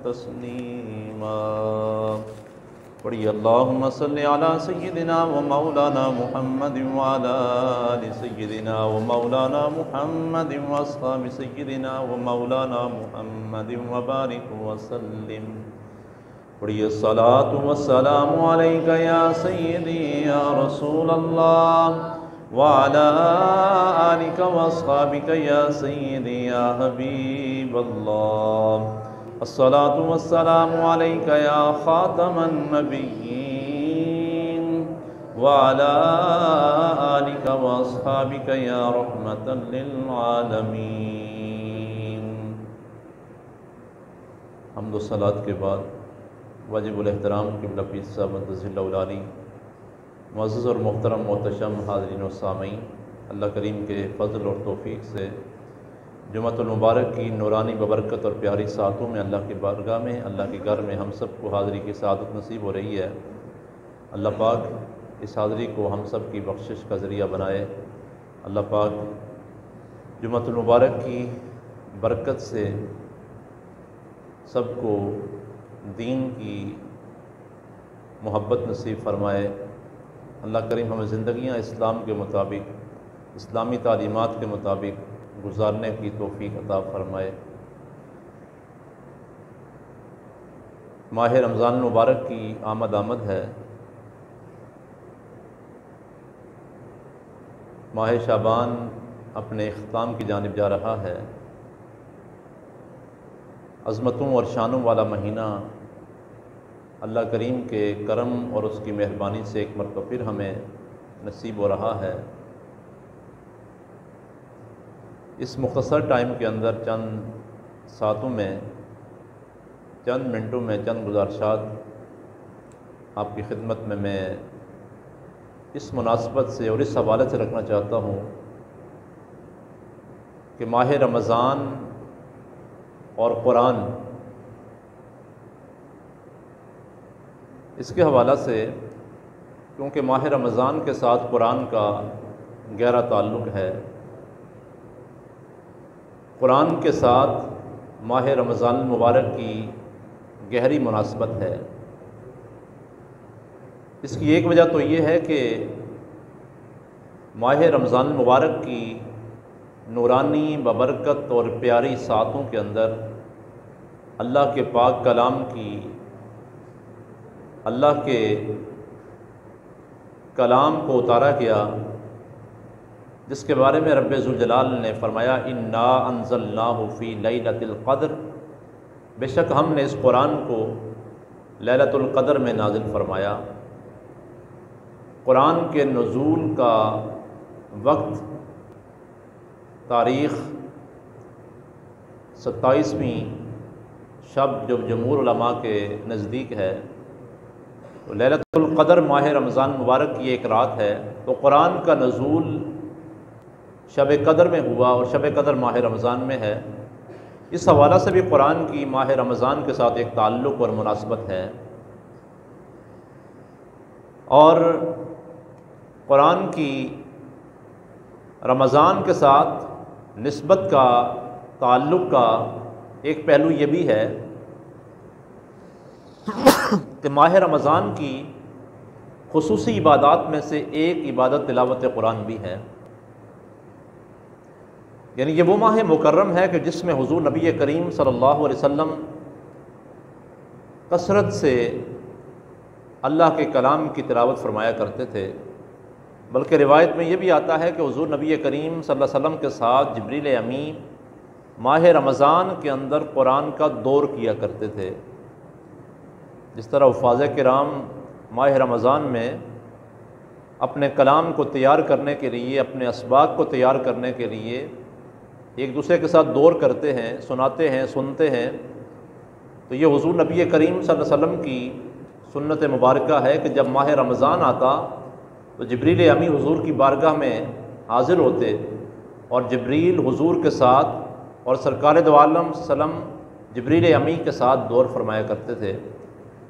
تسلیما۔ پڑھی اللہم صلی علی سیدنا و مولانا محمد وعلی آل سیدنا و مولانا محمد واصحاب سیدنا و مولانا محمد وبارک وسلم۔ پڑھی الصلاۃ والسلام علیک یا سیدی یا رسول اللہ وعلی آلک واصحابک یا سیدی یا حبیب اللہ۔ الصلاۃ والسلام علیک یا خاتم النبیین وعلی آلک واصحابک یا رحمۃ للعالمین۔ حمد و صلاۃ کے بعد واجب الاحترام قبلہ پیر صاحب مدثر اللہ العالی، معزز اور محترم محتشم حاضرین و سامعین، اللہ کریم کے فضل اور توفیق سے جمعۃ المبارک کی نورانی ببرکت اور پیاری ساعتوں میں اللہ کی بارگاہ میں، اللہ کے گھر میں ہم سب کو حاضری کی سعادت نصیب ہو رہی ہے۔ اللہ پاک اس حاضری کو ہم سب کی بخشش کا ذریعہ بنائے۔ اللہ پاک جمعۃ المبارک کی برکت سے سب کو دین کی محبت نصیب فرمائے۔ اللہ کریم ہمیں زندگیاں اسلام کے مطابق، اسلامی تعلیمات کے مطابق گزارنے کی توفیق عطا فرمائے۔ ماہ رمضان المبارک کی آمد ہے۔ ماہ شعبان اپنے اختتام کی جانب جا رہا ہے۔ عظمتوں اور شانوں والا مہینہ اللہ کریم کے کرم اور اس کی مہربانی سے ایک مرتبہ پھر ہمیں نصیب ہو رہا ہے۔ اس مختصر ٹائم کے اندر چند ساعتوں میں، چند منٹوں میں چند گزارشات آپ کی خدمت میں اس مناسبت سے اور اس حوالے سے رکھنا چاہتا ہوں کہ ماہ رمضان اور قرآن، اس کے حوالہ سے، کیونکہ ماہ رمضان کے ساتھ قرآن کا گہرا تعلق ہے، قرآن کے ساتھ ماہ رمضان المبارک کی گہری مناسبت ہے۔ اس کی ایک وجہ تو یہ ہے کہ ماہ رمضان المبارک کی نورانی ببرکت اور پیاری ساعتوں کے اندر اللہ کے پاک کلام کی، اللہ کے کلام کو اتارا گیا، جس کے بارے میں رب ذوالجلال نے فرمایا انا انزلناہ فی لیلۃ القدر، بے شک ہم نے اس قرآن کو لیلۃ القدر میں نازل فرمایا۔ قرآن کے نزول کا وقت، تاریخ 27ویں شب جو جمہور علماء کے نزدیک ہے، تو لیلۃ القدر ماہ رمضان مبارک کی ایک رات ہے، تو قرآن کا نزول شب قدر میں ہوا اور شب قدر ماہ رمضان میں ہے۔ اس حوالہ سے بھی قرآن کی ماہ رمضان کے ساتھ ایک تعلق اور مناسبت ہے، اور قرآن کی رمضان کے ساتھ نسبت کا، تعلق کا ایک پہلو یہ بھی ہے کہ ماہ رمضان کی خصوصی عبادات میں سے ایک عبادت تلاوت قرآن بھی ہے۔ یعنی یہ وہ ماہ مکرم ہے کہ جس میں حضور نبی کریم صلی اللہ علیہ وسلم کثرت سے اللہ کے کلام کی تلاوت فرمایا کرتے تھے، بلکہ روایت میں یہ بھی آتا ہے کہ حضور نبی کریم صلی اللہ علیہ وسلم کے ساتھ جبریل امی ماہ رمضان کے اندر قرآن کا دور کیا کرتے تھے۔ جس طرح حفاظ کرام ماہ رمضان میں اپنے کلام کو تیار کرنے کے لیے، اپنے اسباق کو تیار کرنے کے لیے ایک دوسرے کے ساتھ دور کرتے ہیں، سناتے ہیں، سنتے ہیں، تو یہ حضور نبی کریم صلی اللہ علیہ وسلم کی سنت مبارکہ ہے کہ جب ماہ رمضان آتا تو جبریل امی حضور کی بارگاہ میں حاضر ہوتے، اور جبریل حضور کے ساتھ اور سرکار دو عالم وسلم جبریل امی کے ساتھ دور فرمایا کرتے تھے،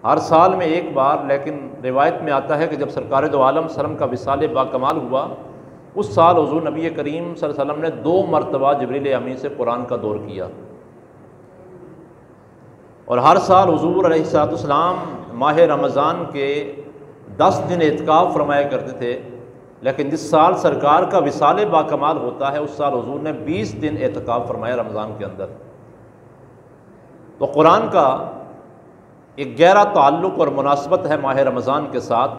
ہر سال میں ایک بار۔ لیکن روایت میں آتا ہے کہ جب سرکار دو عالم وسلم کا وصال باکمال ہوا، اس سال حضور نبی کریم صلی اللہ علیہ وسلم نے 2 مرتبہ جبریل امی سے قرآن کا دور کیا، اور ہر سال حضور علیہ الصلوۃ والسلام ماہ رمضان کے 10 دن اعتکاف فرمایا کرتے تھے، لیکن جس سال سرکار کا وصال باکمال ہوتا ہے اس سال حضور نے 20 دن اعتکاف فرمایا رمضان کے اندر۔ تو قرآن کا ایک گہرا تعلق اور مناسبت ہے ماہ رمضان کے ساتھ،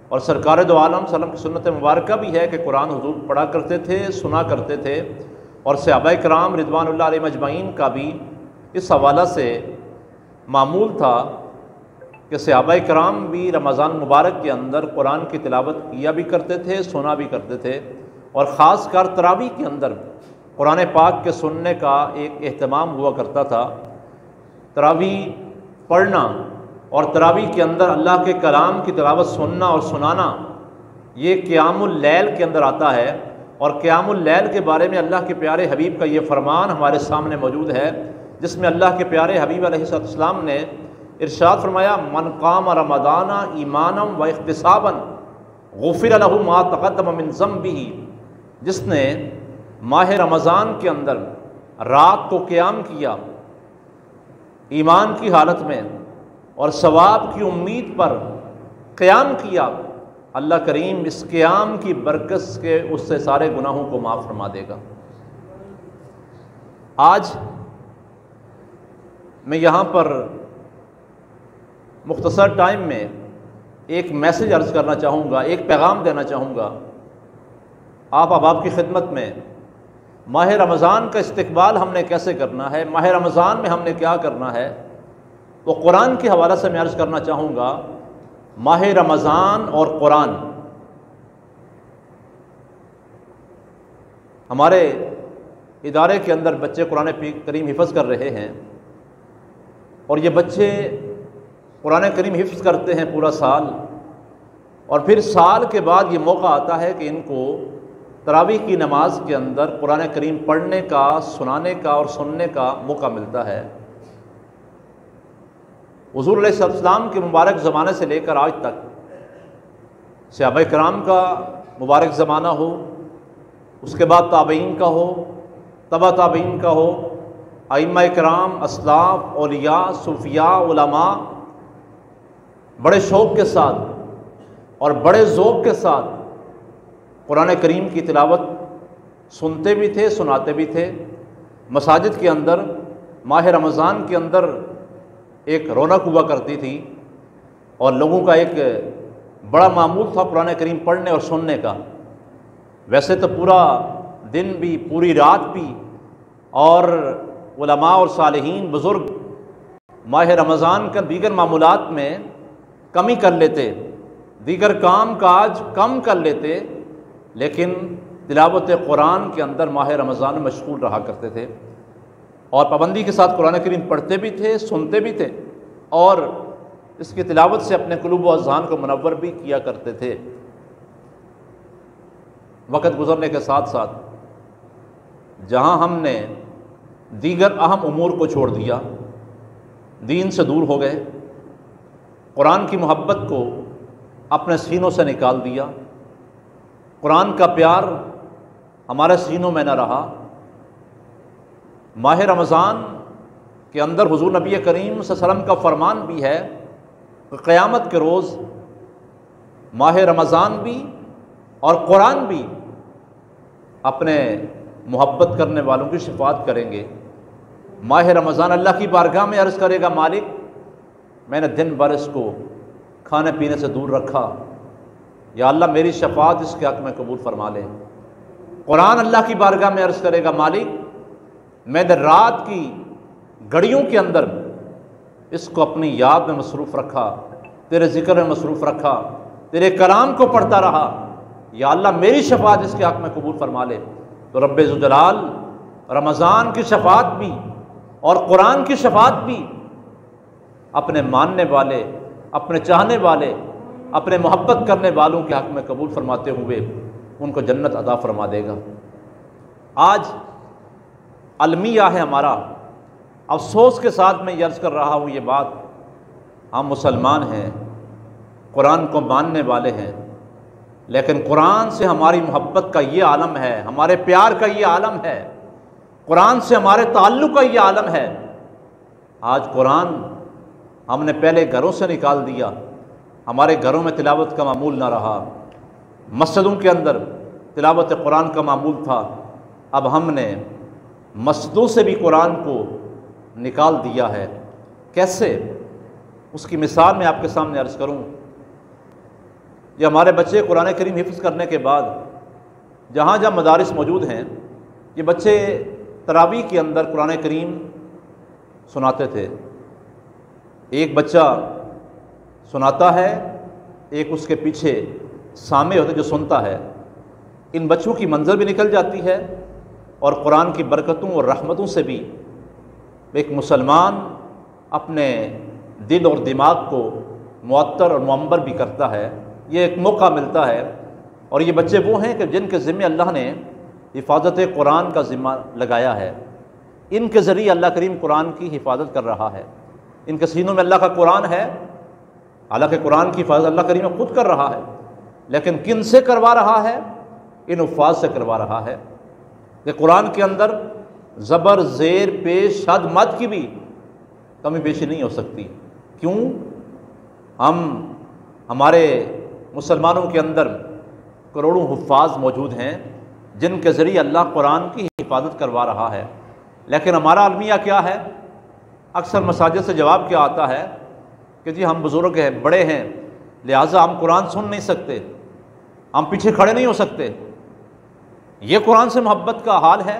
اور سرکار دو عالم صلی اللہ علیہ وسلم کی سنت مبارکہ بھی ہے کہ قرآن حضور پڑھا کرتے تھے، سنا کرتے تھے، اور صحابہ کرام رضوان اللہ علیہم اجمعین کا بھی اس حوالہ سے معمول تھا کہ صحابہ کرام بھی رمضان مبارک کے اندر قرآن کی تلاوت کیا بھی کرتے تھے، سنا بھی کرتے تھے، اور خاص کر تراویح کے اندر قرآن پاک کے سننے کا ایک اہتمام ہوا کرتا تھا۔ تراویح پڑھنا اور تراویح کے اندر اللہ کے کلام کی تلاوت سننا اور سنانا یہ قیام اللیل کے اندر آتا ہے، اور قیام اللیل کے بارے میں اللہ کے پیارے حبیب کا یہ فرمان ہمارے سامنے موجود ہے، جس میں اللہ کے پیارے حبیب علیہ السلام نے ارشاد فرمایا، من قام رمضان ایمانا و احتسابا غفر لہ ما تقدم من ذنبہ، جس نے ماہ رمضان کے اندر رات کو قیام کیا ایمان کی حالت میں اور ثواب کی امید پر قیام کیا، اللہ کریم اس قیام کی برکت کے اس سے سارے گناہوں کو معاف فرما دے گا۔ آج میں یہاں پر مختصر ٹائم میں ایک میسج عرض کرنا چاہوں گا، ایک پیغام دینا چاہوں گا آپ احباب کی خدمت میں۔ ماہ رمضان کا استقبال ہم نے کیسے کرنا ہے، ماہ رمضان میں ہم نے کیا کرنا ہے، تو قرآن کے حوالے سے میں عرض کرنا چاہوں گا۔ ماہ رمضان اور قرآن، ہمارے ادارے کے اندر بچے قرآن کریم حفظ کر رہے ہیں، اور یہ بچے قرآن کریم حفظ کرتے ہیں پورا سال، اور پھر سال کے بعد یہ موقع آتا ہے کہ ان کو تراویح کی نماز کے اندر قرآن کریم پڑھنے کا، سنانے کا اور سننے کا موقع ملتا ہے۔ حضور علیہ السلام کے مبارک زمانے سے لے کر آج تک صحابہ کرام کا مبارک زمانہ ہو، اس کے بعد تابعین کا ہو، تبع تابعین کا ہو، ائمہ کرام، اسلاف، اولیاء، صوفیاء، علماء بڑے شوق کے ساتھ اور بڑے ذوق کے ساتھ قرآن کریم کی تلاوت سنتے بھی تھے، سناتے بھی تھے۔ مساجد کے اندر ماہ رمضان کے اندر ایک رونق ہوا کرتی تھی، اور لوگوں کا ایک بڑا معمول تھا قرآن کریم پڑھنے اور سننے کا۔ ویسے تو پورا دن بھی، پوری رات بھی، اور علماء اور صالحین بزرگ ماہ رمضان کا دیگر معمولات میں کمی کر لیتے، دیگر کام کاج کم کر لیتے، لیکن تلاوت قرآن کے اندر ماہ رمضان میں مشغول رہا کرتے تھے، اور پابندی کے ساتھ قرآن کریم پڑھتے بھی تھے، سنتے بھی تھے، اور اس کی تلاوت سے اپنے قلوب و اذہان کو منور بھی کیا کرتے تھے۔ وقت گزرنے کے ساتھ ساتھ جہاں ہم نے دیگر اہم امور کو چھوڑ دیا، دین سے دور ہو گئے، قرآن کی محبت کو اپنے سینوں سے نکال دیا، قرآن کا پیار ہمارے سینوں میں نہ رہا۔ ماہ رمضان کے اندر حضور نبی کریم صلی اللہ علیہ وسلم کا فرمان بھی ہے کہ قیامت کے روز ماہ رمضان بھی اور قرآن بھی اپنے محبت کرنے والوں کی شفاعت کریں گے۔ ماہ رمضان اللہ کی بارگاہ میں عرض کرے گا، مالک میں نے دن بھر اس کو کھانے پینے سے دور رکھا، یا اللہ میری شفاعت اس کے حق میں قبول فرما لے۔ قرآن اللہ کی بارگاہ میں عرض کرے گا، مالک میں نے رات کی گھڑیوں کے اندر اس کو اپنی یاد میں مصروف رکھا، تیرے ذکر میں مصروف رکھا، تیرے کلام کو پڑھتا رہا، یا اللہ میری شفاعت اس کے حق میں قبول فرما لے۔ تو رب ذوالجلال رمضان کی شفاعت بھی اور قرآن کی شفاعت بھی اپنے ماننے والے، اپنے چاہنے والے، اپنے محبت کرنے والوں کے حق میں قبول فرماتے ہوئے ان کو جنت عطا فرما دے گا۔ آج المیہ ہے ہمارا، افسوس کے ساتھ میں یہ عرض کر رہا ہوں یہ بات، ہم مسلمان ہیں، قرآن کو ماننے والے ہیں، لیکن قرآن سے ہماری محبت کا یہ عالم ہے، ہمارے پیار کا یہ عالم ہے، قرآن سے ہمارے تعلق کا یہ عالم ہے آج قرآن ہم نے پہلے گھروں سے نکال دیا، ہمارے گھروں میں تلاوت کا معمول نہ رہا، مسجدوں کے اندر تلاوت قرآن کا معمول تھا، اب ہم نے مسجدوں سے بھی قرآن کو نکال دیا ہے۔ کیسے؟ اس کی مثال میں آپ کے سامنے عرض کروں۔ یہ ہمارے بچے قرآن کریم حفظ کرنے کے بعد جہاں جہاں مدارس موجود ہیں، یہ بچے تراویح کے اندر قرآن کریم سناتے تھے۔ ایک بچہ سناتا ہے، ایک اس کے پیچھے سامع ہوتے جو سنتا ہے۔ ان بچوں کی منظر بھی نکل جاتی ہے اور قرآن کی برکتوں اور رحمتوں سے بھی ایک مسلمان اپنے دل اور دماغ کو معطر اور معمر بھی کرتا ہے۔ یہ ایک موقع ملتا ہے، اور یہ بچے وہ ہیں کہ جن کے ذمہ اللہ نے حفاظت قرآن کا ذمہ لگایا ہے۔ ان کے ذریعے اللہ کریم قرآن کی حفاظت کر رہا ہے، ان کے سینوں میں اللہ کا قرآن ہے، حالانکہ قرآن کی حفاظت اللہ کریم خود کر رہا ہے، لیکن کن سے کروا رہا ہے؟ ان حفاظ سے کروا رہا ہے کہ قرآن کے اندر زبر، زیر، پیش، شد، مد کی بھی کمی بیشی نہیں ہو سکتی۔ کیوں؟ ہمارے مسلمانوں کے اندر کروڑوں حفاظ موجود ہیں جن کے ذریعے اللہ قرآن کی حفاظت کروا رہا ہے، لیکن ہمارا المیہ کیا ہے؟ اکثر مساجد سے جواب کیا آتا ہے کہ جی ہم بزرگ ہیں، بڑے ہیں، لہٰذا ہم قرآن سن نہیں سکتے، ہم پیچھے کھڑے نہیں ہو سکتے۔ یہ قرآن سے محبت کا حال ہے؟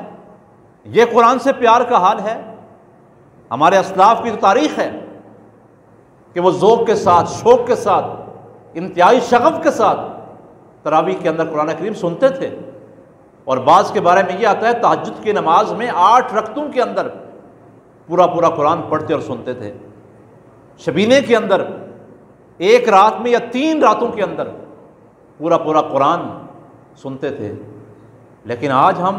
یہ قرآن سے پیار کا حال ہے؟ ہمارے اسلاف کی تو تاریخ ہے کہ وہ ذوق کے ساتھ، شوق کے ساتھ، انتہائی شغف کے ساتھ تراویح کے اندر قرآن کریم سنتے تھے، اور بعض کے بارے میں یہ آتا ہے تہجد کی نماز میں 8 رکعتوں کے اندر پورا قرآن پڑھتے اور سنتے تھے۔ شبینے کے اندر ایک رات میں یا 3 راتوں کے اندر پورا قرآن سنتے تھے۔ لیکن آج ہم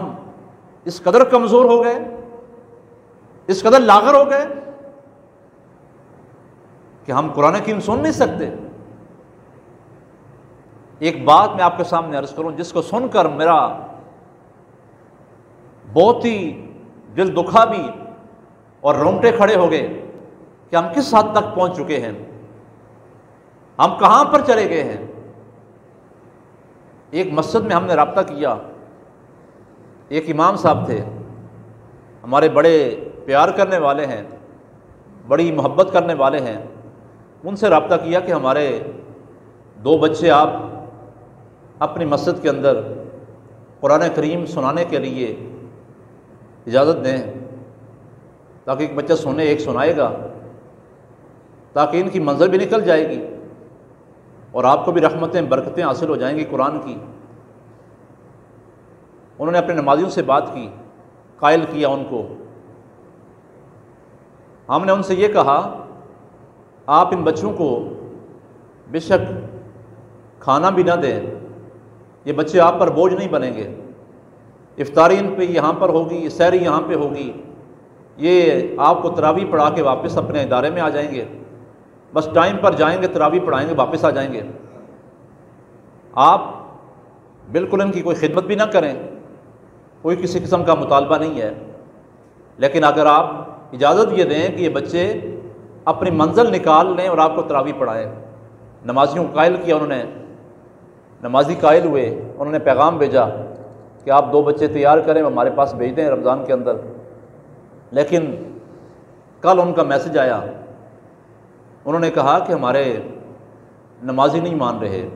اس قدر کمزور ہو گئے، اس قدر لاغر ہو گئے کہ ہم قرآن کریم سن نہیں سکتے۔ ایک بات میں آپ کے سامنے عرض کروں جس کو سن کر میرا بہت ہی دل دکھا بھی اور رونگٹے کھڑے ہو گئے کہ ہم کس حد تک پہنچ چکے ہیں، ہم کہاں پر چلے گئے ہیں۔ ایک مسجد میں ہم نے رابطہ کیا، ایک امام صاحب تھے، ہمارے بڑے پیار کرنے والے ہیں، بڑی محبت کرنے والے ہیں۔ ان سے رابطہ کیا کہ ہمارے 2 بچے آپ اپنی مسجد کے اندر قرآن کریم سنانے کے لیے اجازت دیں، تاکہ ایک بچہ سنے، ایک سنائے گا، تاکہ ان کی منظر بھی نکل جائے گی اور آپ کو بھی رحمتیں، برکتیں حاصل ہو جائیں گی قرآن کی۔ انہوں نے اپنے نمازیوں سے بات کی، قائل کیا ان کو۔ ہم نے ان سے یہ کہا آپ ان بچوں کو بے شک کھانا بھی نہ دیں، یہ بچے آپ پر بوجھ نہیں بنیں گے، افطاری ان پہ یہاں پر ہوگی، سحری یہاں پہ ہوگی، یہ آپ کو تراویح پڑھا کے واپس اپنے ادارے میں آ جائیں گے، بس ٹائم پر جائیں گے، تراویح پڑھائیں گے، واپس آ جائیں گے۔ آپ بالکل ان کی کوئی خدمت بھی نہ کریں، کوئی کسی قسم کا مطالبہ نہیں ہے، لیکن اگر آپ اجازت یہ دیں کہ یہ بچے اپنی منزل نکال لیں اور آپ کو تراویح پڑھائیں۔ نمازیوں کو قائل کیا، انہوں نے، نمازی قائل ہوئے، انہوں نے پیغام بھیجا کہ آپ 2 بچے تیار کریں، ہمارے پاس بھیج دیں رمضان کے اندر۔ لیکن کل ان کا میسج آیا، انہوں نے کہا کہ ہمارے نمازی نہیں مان رہے۔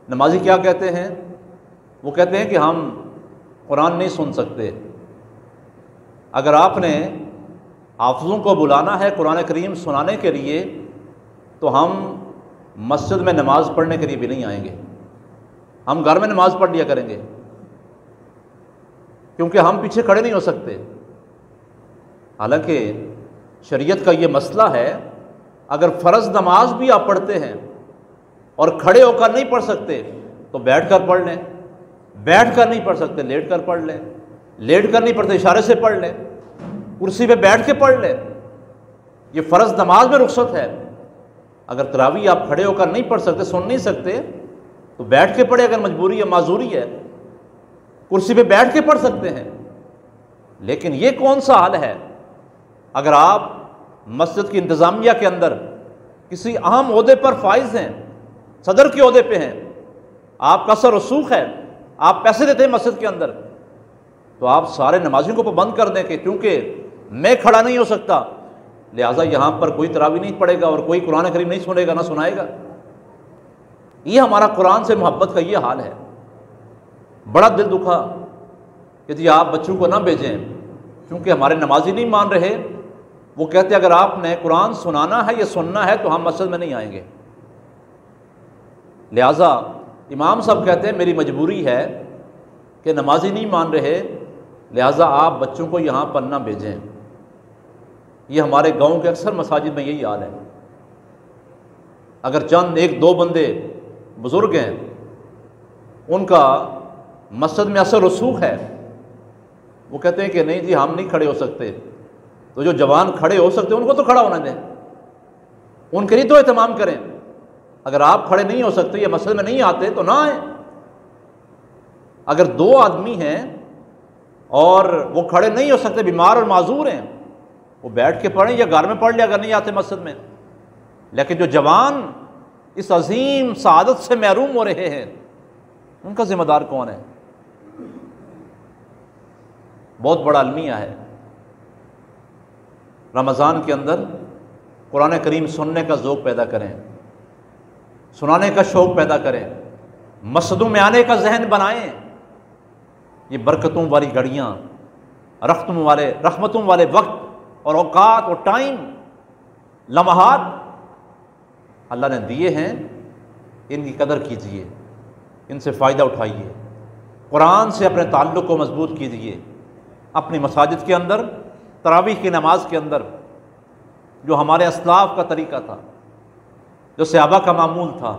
نمازی کیا کہتے ہیں؟ وہ کہتے ہیں کہ ہم قرآن نہیں سن سکتے۔ اگر آپ نے حافظوں کو بلانا ہے قرآن کریم سنانے کے لیے تو ہم مسجد میں نماز پڑھنے کے لیے بھی نہیں آئیں گے، ہم گھر میں نماز پڑھ لیا کریں گے، کیونکہ ہم پیچھے کھڑے نہیں ہو سکتے۔ حالانکہ شریعت کا یہ مسئلہ ہے، اگر فرض نماز بھی آپ پڑھتے ہیں اور کھڑے ہو کر نہیں پڑھ سکتے تو بیٹھ کر پڑھ لیں، بیٹھ کر نہیں پڑھ سکتے لیٹ کر پڑھ لیں، لیٹ کر نہیں پڑھتے اشارے سے پڑھ لیں، کرسی پہ بیٹھ کے پڑھ لیں، یہ فرض نماز میں رخصت ہے۔ اگر تراویح آپ کھڑے ہو کر نہیں پڑھ سکتے، سن نہیں سکتے تو بیٹھ کے پڑھے، اگر مجبوری یا معذوری ہے کرسی پہ بیٹھ کے پڑھ سکتے ہیں۔ لیکن یہ کون سا حال ہے اگر آپ مسجد کی انتظامیہ کے اندر کسی اہم عہدے پر فائز ہیں، صدر کے عہدے پہ ہیں، آپ کا اثر رسوخ ہے، آپ پیسے دیتے ہیں مسجد کے اندر، تو آپ سارے نمازیوں کو پابند کر دیں کہ چونکہ میں کھڑا نہیں ہو سکتا لہٰذا یہاں پر کوئی تراویح نہیں پڑھے گا اور کوئی قرآن کریم نہیں سنے گا، نہ سنائے گا۔ یہ ہمارا قرآن سے محبت کا یہ حال ہے۔ بڑا دل دکھا کہ جی آپ بچوں کو نہ بھیجیں کیونکہ ہمارے نمازی نہیں مان رہے، وہ کہتے اگر آپ نے قرآن سنانا ہے یا سننا ہے تو ہم مسجد میں نہیں آئیں گے۔ لہٰذا امام صاحب کہتے ہیں میری مجبوری ہے کہ نمازی نہیں مان رہے، لہٰذا آپ بچوں کو یہاں پر نہ بھیجیں۔ یہ ہمارے گاؤں کے اکثر مساجد میں یہی حال ہے۔ اگر چند ایک دو بندے بزرگ ہیں، ان کا مسجد میں اثر رسوخ ہے، وہ کہتے ہیں کہ نہیں جی ہم نہیں کھڑے ہو سکتے، تو جو جوان کھڑے ہو سکتے ان کو تو کھڑا ہونا دیں، ان کے لیے تو اہتمام کریں۔ اگر آپ کھڑے نہیں ہو سکتے یا مسجد میں نہیں آتے تو نہ آئیں۔ اگر دو آدمی ہیں اور وہ کھڑے نہیں ہو سکتے، بیمار اور معذور ہیں، وہ بیٹھ کے پڑھیں یا گھر میں پڑھ لیں اگر نہیں آتے مسجد میں۔ لیکن جو جوان اس عظیم سعادت سے محروم ہو رہے ہیں، ان کا ذمہ دار کون ہے؟ بہت بڑا المیہ ہے۔ رمضان کے اندر قرآن کریم سننے کا ذوق پیدا کریں، سنانے کا شوق پیدا کریں، مسجدوں میں آنے کا ذہن بنائیں۔ یہ برکتوں والی گھڑیاں، رحمتوں والے وقت اور اوقات اور ٹائم، لمحات اللہ نے دیے ہیں، ان کی قدر کیجیے، ان سے فائدہ اٹھائیے، قرآن سے اپنے تعلق کو مضبوط کیجیے۔ اپنی مساجد کے اندر تراویح کی نماز کے اندر جو ہمارے اسلاف کا طریقہ تھا، جو صحابہ کا معمول تھا،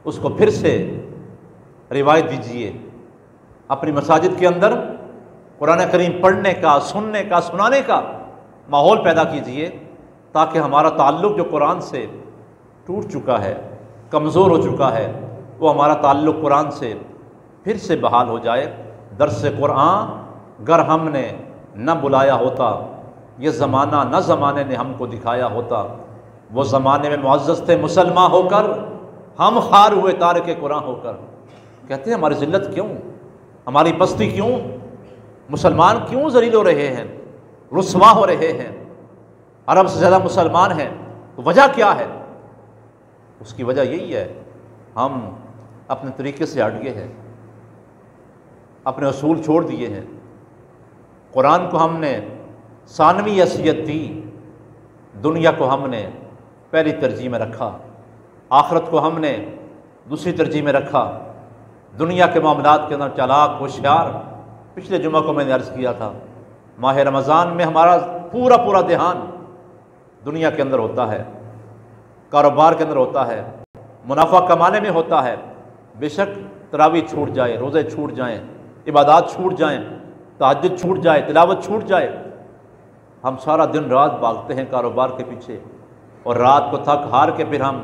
اس کو پھر سے روایت دیجیے۔ اپنی مساجد کے اندر قرآن کریم پڑھنے کا، سننے کا، سنانے کا ماحول پیدا کیجیے تاکہ ہمارا تعلق جو قرآن سے ٹوٹ چکا ہے، کمزور ہو چکا ہے، وہ ہمارا تعلق قرآن سے پھر سے بحال ہو جائے۔ درس قرآن گر ہم نے نہ بلایا ہوتا، یہ زمانہ نہ زمانے نے ہم کو دکھایا ہوتا، وہ زمانے میں معزز تھے مسلمان ہو کر، ہم خوار ہوئے تارک قرآن ہو کر۔ کہتے ہیں ہماری ذلت کیوں، ہماری پستی کیوں، مسلمان کیوں ذلیل ہو رہے ہیں، رسوا ہو رہے ہیں، عرب سے زیادہ مسلمان ہیں، تو وجہ کیا ہے؟ اس کی وجہ یہی ہے ہم اپنے طریقے سے ہٹ گئے ہیں، اپنے اصول چھوڑ دیے ہیں۔ قرآن کو ہم نے ثانوی حیثیت دی، دنیا کو ہم نے پہلی ترجیح میں رکھا، آخرت کو ہم نے دوسری ترجیح میں رکھا۔ دنیا کے معاملات کے اندر چالاک ہوشیار، پچھلے جمعہ کو میں نے عرض کیا تھا، ماہ رمضان میں ہمارا پورا دھیان دنیا کے اندر ہوتا ہے، کاروبار کے اندر ہوتا ہے، منافع کمانے میں ہوتا ہے۔ بے شک تراویح چھوٹ جائے، روزے چھوٹ جائیں، عبادات چھوٹ جائیں، تہجد چھوٹ جائے، تلاوت چھوٹ جائے، ہم سارا دن رات بھاگتے ہیں کاروبار کے پیچھے، اور رات کو تھک ہار کے پھر ہم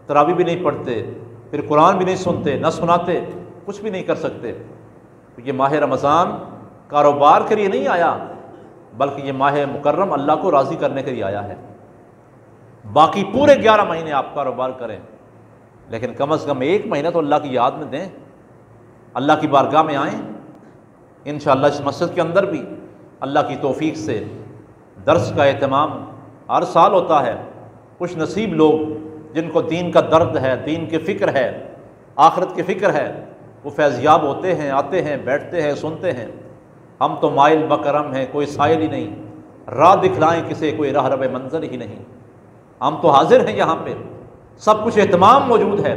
تراویح بھی نہیں پڑھتے، پھر قرآن بھی نہیں سنتے، نہ سناتے، کچھ بھی نہیں کر سکتے۔ یہ ماہ رمضان کاروبار کے لیے نہیں آیا، بلکہ یہ ماہ مکرم اللہ کو راضی کرنے کے لیے آیا ہے۔ باقی پورے 11 مہینے آپ کاروبار کریں، لیکن کم از کم ایک مہینہ تو اللہ کی یاد میں دیں، اللہ کی بارگاہ میں آئیں۔ انشاءاللہ اس مسجد کے اندر بھی اللہ کی توفیق سے درس کا اہتمام ہر سال ہوتا ہے۔ خوش نصیب لوگ جن کو دین کا درد ہے، دین کی فکر ہے، آخرت کی فکر ہے، وہ فیضیاب ہوتے ہیں، آتے ہیں، بیٹھتے ہیں، سنتے ہیں۔ ہم تو مائل بکرم ہیں، کوئی سائل ہی نہیں، راہ دکھلائیں کسے کوئی راہ رب منظر ہی نہیں۔ ہم تو حاضر ہیں یہاں پہ، سب کچھ اہتمام موجود ہے،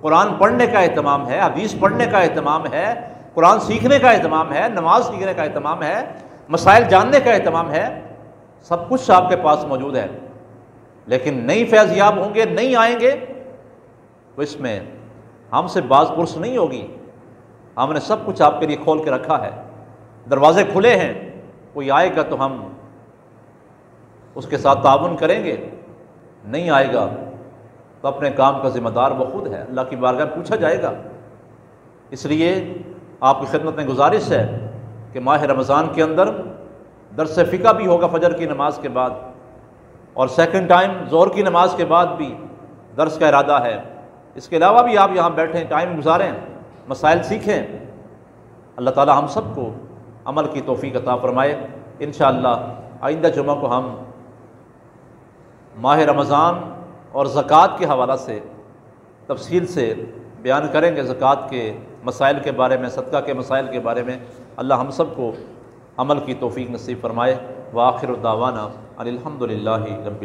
قرآن پڑھنے کا اہتمام ہے، حدیث پڑھنے کا اہتمام ہے، قرآن سیکھنے کا اہتمام ہے، نماز سیکھنے کا اہتمام ہے، مسائل جاننے کا اہتمام ہے، سب کچھ آپ کے پاس موجود ہے۔ لیکن نہیں فیضیاب ہوں گے، نہیں آئیں گے تو اس میں ہم سے باز پرس نہیں ہوگی۔ ہم نے سب کچھ آپ کے لیے کھول کے رکھا ہے، دروازے کھلے ہیں، کوئی آئے گا تو ہم اس کے ساتھ تعاون کریں گے، نہیں آئے گا تو اپنے کام کا ذمہ دار وہ خود ہے، اللہ کی بارگاہ میں پوچھا جائے گا۔ اس لیے آپ کی خدمت میں گزارش ہے کہ ماہ رمضان کے اندر درس فقہ بھی ہوگا فجر کی نماز کے بعد، اور سیکنڈ ٹائم ظہر کی نماز کے بعد بھی درس کا ارادہ ہے۔ اس کے علاوہ بھی آپ یہاں بیٹھیں، ٹائم گزاریں، مسائل سیکھیں۔ اللہ تعالی ہم سب کو عمل کی توفیق عطا فرمائے۔ انشاءاللہ آئندہ جمعہ کو ہم ماہ رمضان اور زکوٰۃ کے حوالہ سے تفصیل سے بیان کریں گے، زکوٰۃ کے مسائل کے بارے میں، صدقہ کے مسائل کے بارے میں۔ اللہ ہم سب کو عمل کی توفیق نصیب فرمائے۔ وآخر دعوانا ان الحمد للہ رب